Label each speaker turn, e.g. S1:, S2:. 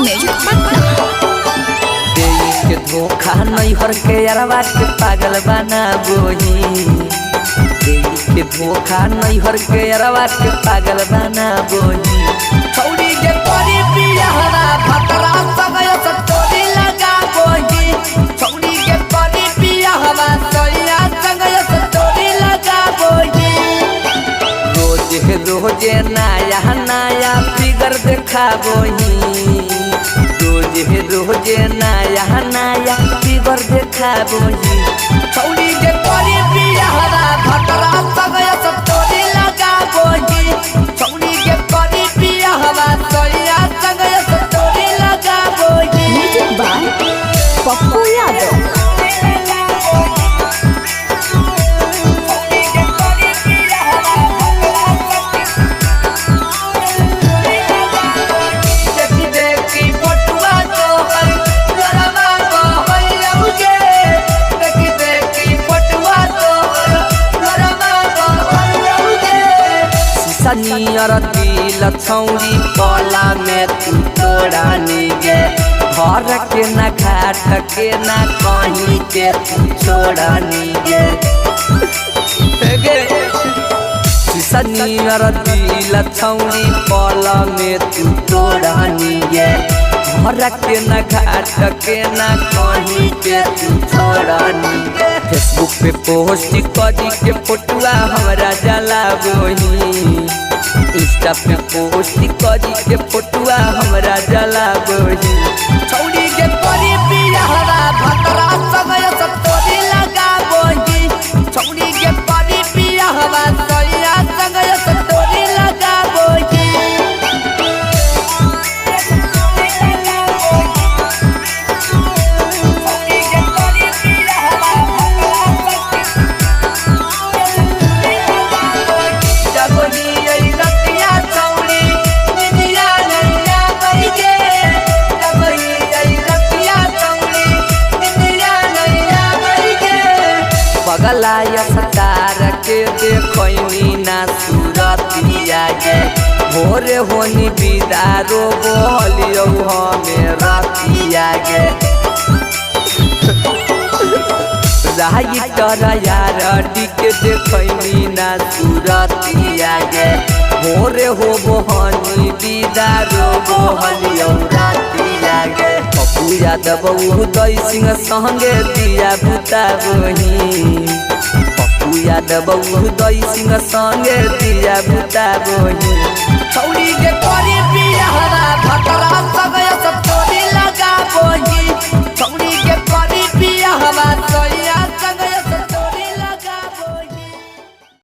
S1: Music Patna.
S2: के धोखा नहीं हर के अरवा के पागल बना बोही के धोखा नहीं हर के अरवा के पागल बना बोही छौड़ी के तोरी पियहरा भतरा सगय सतोरी लगा बोही छौड़ी के तोरी पियहरा सैया सगय सतोरी लगा बोही रोजे नया नया फिगर देखा बोही रोजे नया नया फिगर देखा बोही छौड़ी के तोरी पियहरा भतरा सगय सतोरी लगा बोही छौड़ी के तोरी पियहरा सैया सगय सतोरी लगा बोही।
S1: Music by Pappu Yadav. नियर दिल छौरी पला में तू तोड़ा निगे घर के न घाट के न कहीं के तू छोड़ा निगे नियर दिल छौरी पला में तू तोड़ा निगे घर के न घाट के न कहीं के तू छोड़ा निगे फेसबुक पे पोस्ट करी के फोटुआ हमरा जला बोही इंस्टा पे पोस्ट करी के फोटुआ हमरा जला बोही छौड़ी के तोरी पियहरा भतरा सगय सतोरी लगा बोही छौड़ी के तोरी पियहरा सैया सगय सतोरी लगा बोही। बगलाया सतार के देखनी ना सूरतिया गे भोरे होनी बिदारो बोलियो हमें रतिया गे राइटर यार के देखनी ना सूरतिया गे भोरे हो बोहनी बिदारो बोलियो रतिया गे पप्पू यादव उदय सिंह संगे दिया बुता बोही पप्पू यादव उदय सिंह संगे दिया बुता बोही छौड़ी के